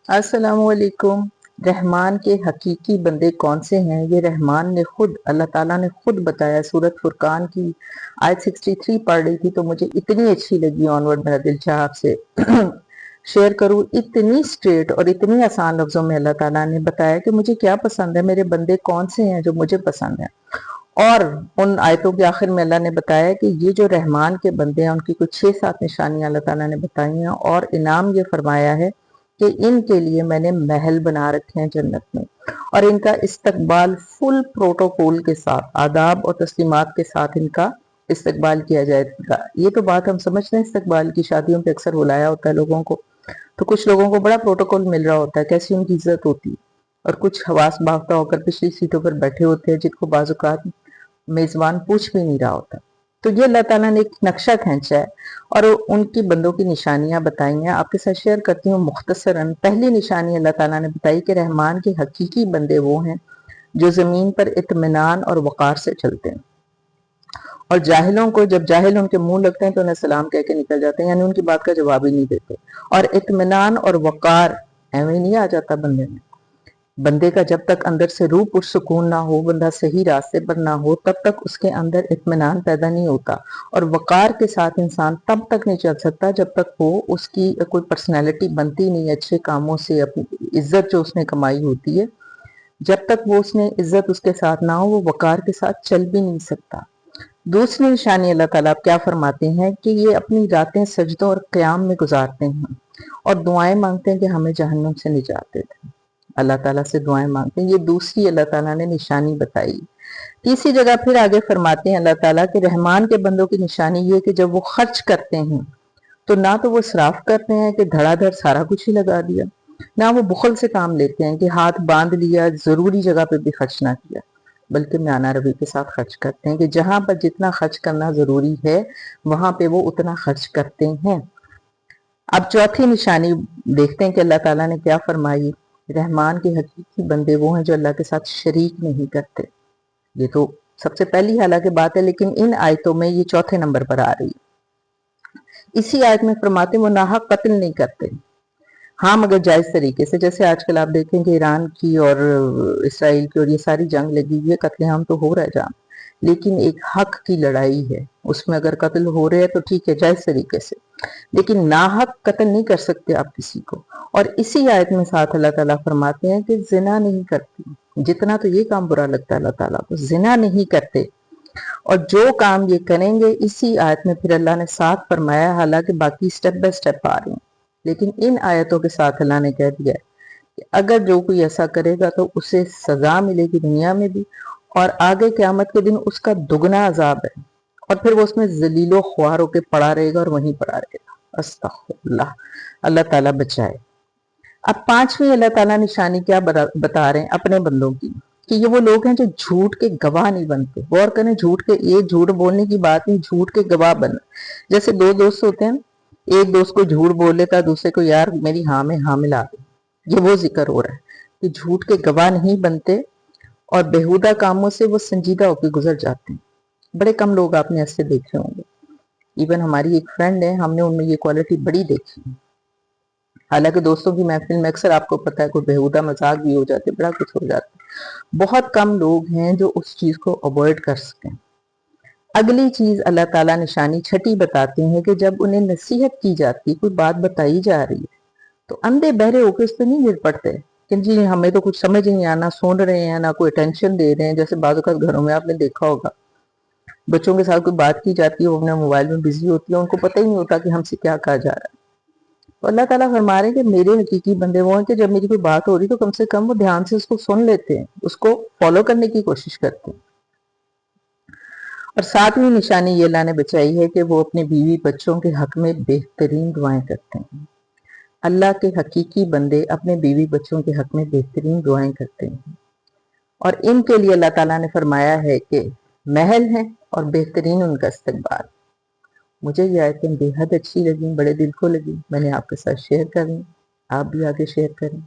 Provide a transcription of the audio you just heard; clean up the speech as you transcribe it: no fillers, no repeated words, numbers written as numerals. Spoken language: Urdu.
السلام علیکم۔ رحمان کے حقیقی بندے کون سے ہیں؟ یہ رحمان نے خود، اللہ تعالیٰ نے خود بتایا۔ سورۃ فرقان کی آیت 63 پڑھ رہی تھی تو مجھے اتنی اچھی لگی، آنورڈ میرا دل چاہا آپ سے شیئر کروں۔ اتنی سٹریٹ اور اتنی آسان لفظوں میں اللہ تعالیٰ نے بتایا کہ مجھے کیا پسند ہے، میرے بندے کون سے ہیں جو مجھے پسند ہیں۔ اور ان آیتوں کے آخر میں اللہ نے بتایا کہ یہ جو رحمان کے بندے ہیں ان کی کچھ 6-7 نشانیاں اللہ تعالیٰ نے بتائی ہیں، اور انعام یہ فرمایا ہے کہ ان کے لیے میں نے محل بنا رکھے ہیں جنت میں، اور ان کا استقبال فل پروٹوکول کے ساتھ، آداب اور تسلیمات کے ساتھ ان کا استقبال کیا جائے گا۔ یہ تو بات ہم سمجھتے ہیں، استقبال کی شادیوں پہ اکثر بلایا ہوتا ہے لوگوں کو، تو کچھ لوگوں کو بڑا پروٹوکول مل رہا ہوتا ہے، کیسی ان کی عزت ہوتی ہے، اور کچھ حواس باختہ ہو کر پچھلی سیٹوں پر بیٹھے ہوتے ہیں جن کو بعض اوقات میزبان پوچھ بھی نہیں رہا ہوتا۔ تو یہ اللہ تعالیٰ نے ایک نقشہ کھینچا ہے اور ان کی بندوں کی نشانیاں بتائی ہیں، آپ کے ساتھ شیئر کرتی ہوں مختصراً۔ پہلی نشانی اللہ تعالیٰ نے بتائی کہ رحمان کے حقیقی بندے وہ ہیں جو زمین پر اطمینان اور وقار سے چلتے ہیں، اور جاہلوں کو جب جاہل ان کے منہ لگتے ہیں تو انہیں سلام کہہ کے نکل جاتے ہیں، یعنی ان کی بات کا جواب ہی نہیں دیتے۔ اور اطمینان اور وقار ایویں نہیں آ جاتا بندے میں، بندے کا جب تک اندر سے روح پرسکون نہ ہو، بندہ صحیح راستے پر نہ ہو، تب تک اس کے اندر اطمینان پیدا نہیں ہوتا، اور وقار کے ساتھ انسان تب تک نہیں چل سکتا جب تک وہ اس کی کوئی پرسنالٹی بنتی نہیں اچھے کاموں سے، اپنی عزت جو اس نے کمائی ہوتی ہے، جب تک وہ اس نے عزت اس کے ساتھ نہ ہو وہ وقار کے ساتھ چل بھی نہیں سکتا۔ دوسری نشانی اللہ تعالیٰ کیا فرماتے ہیں کہ یہ اپنی راتیں سجدوں اور قیام میں گزارتے ہیں اور دعائیں مانگتے ہیں کہ ہمیں جہنم سے نجات دے دیں، اللہ تعالیٰ سے دعائیں مانگتے ہیں۔ یہ دوسری اللہ تعالیٰ نے نشانی بتائی۔ تیسری جگہ پھر آگے فرماتے ہیں اللہ تعالیٰ کہ رحمان کے بندوں کی نشانی یہ کہ جب وہ خرچ کرتے ہیں تو نہ تو وہ اسراف کرتے ہیں کہ دھڑا دھڑ سارا کچھ ہی لگا دیا، نہ وہ بخل سے کام لیتے ہیں کہ ہاتھ باندھ لیا، ضروری جگہ پہ بھی خرچ نہ کیا، بلکہ میانہ روی کے ساتھ خرچ کرتے ہیں کہ جہاں پر جتنا خرچ کرنا ضروری ہے وہاں پہ وہ اتنا خرچ کرتے ہیں۔ اب چوتھی نشانی دیکھتے ہیں کہ اللہ تعالیٰ نے کیا فرمائی۔ رحمان کے حقیقی بندے وہ ہیں جو اللہ کے ساتھ شریک نہیں کرتے۔ یہ تو سب سے پہلی حالانکہ بات ہے، لیکن ان آیتوں میں یہ چوتھے نمبر پر آ رہی ہے۔ اسی آیت میں فرماتے ہیں وہ ناحق قتل نہیں کرتے، ہاں مگر جائز طریقے سے۔ جیسے آج کل آپ دیکھیں کہ ایران کی اور اسرائیل کی اور یہ ساری جنگ لگی ہوئی ہے، قتل عام تو ہو رہا ہے جہاں، لیکن ایک حق کی لڑائی ہے، اس میں اگر قتل ہو رہے ہیں تو ٹھیک ہے جائز طریقے سے، لیکن ناحق قتل نہیں کر سکتے آپ کسی کو۔ اور اسی آیت میں ساتھ اللہ تعالیٰ فرماتے ہیں کہ زنا نہیں کرتی، جتنا تو یہ کام برا لگتا ہے اللہ تعالیٰ کو، زنا نہیں کرتے، اور جو کام یہ کریں گے اسی آیت میں پھر اللہ نے ساتھ فرمایا، حالانکہ باقی سٹیپ بائی سٹیپ آ رہے ہیں، لیکن ان آیتوں کے ساتھ اللہ نے کہہ دیا ہے کہ اگر جو کوئی ایسا کرے گا تو اسے سزا ملے گی دنیا میں بھی، اور آگے قیامت کے دن اس کا دگنا عذاب ہے، اور پھر وہ اس میں ذلیل و خوار ہو کے پڑا رہے گا اور وہیں پڑا رہے گا۔ استغفر اللہ، اللہ تعالیٰ بچائے۔ اب پانچویں اللہ تعالیٰ نشانی کیا بتا رہے ہیں اپنے بندوں کی، کہ یہ وہ لوگ ہیں جو جھوٹ کے گواہ نہیں بنتے۔ غور کریں، جھوٹ کے، یہ جھوٹ بولنے کی بات نہیں، جھوٹ کے گواہ بننا۔ جیسے دو دوست ہوتے ہیں، ایک دوست کو جھوٹ بول لیتا ہے دوسرے کو، یار میری ہاں میں ہاں ملا دے، یہ وہ ذکر ہو رہا ہے کہ جھوٹ کے گواہ نہیں بنتے، اور بےہودہ کاموں سے وہ سنجیدہ ہو کے گزر جاتے ہیں۔ بڑے کم لوگ آپ نے ایسے دیکھے ہوں گے، ایون ہماری ایک فرینڈ ہے، ہم نے ان میں یہ کوالٹی بڑی دیکھی۔ حالانکہ دوستوں کی محفل میں اکثر آپ کو پتا ہے کوئی بےہودہ مذاق بھی ہو جاتے، بڑا کچھ ہو جاتا ہے، بہت کم لوگ ہیں جو اس چیز کو اوائڈ کر سکیں۔ اگلی چیز اللہ تعالیٰ نشانی چھٹی بتاتے ہیں کہ جب انہیں نصیحت کی جاتی، کوئی بات بتائی جا رہی ہے تو اندھے بہرے ہو کے اس پہ نہیں گر پڑتے کہ جی ہمیں تو کچھ سمجھ نہیں آنا، سن رہے ہیں نہ کوئی اٹینشن دے رہے ہیں۔ جیسے بعض اوقات گھروں میں آپ نے دیکھا ہوگا بچوں کے ساتھ کوئی بات کی جاتی ہے، وہ اپنے موبائل میں بزی ہوتی ہے، ان کو پتہ ہی نہیں ہوتا کہ ہم سے کیا کہا جا رہا ہے۔ تو اللہ تعالیٰ فرما رہے ہیں کہ میرے حقیقی بندے وہ ہیں کہ جب میری کوئی بات ہو رہی تو کم سے کم وہ دھیان سے اس کو سن لیتے ہیں، اس کو فالو کرنے کی کوشش کرتے ہیں۔ اور ساتویں نشانی یہ اللہ نے بچائی ہے کہ وہ اپنے بیوی بچوں کے حق میں بہترین دعائیں کرتے ہیں۔ اللہ کے حقیقی بندے اپنے بیوی بچوں کے حق میں بہترین دعائیں کرتے ہیں، اور ان کے لیے اللہ تعالیٰ نے فرمایا ہے کہ محل ہے اور بہترین ان کا استقبال۔ مجھے یہ آیتیں بے حد اچھی لگیں، بڑے دل کو لگی، میں نے آپ کے ساتھ شیئر کریں، آپ بھی آگے شیئر کریں۔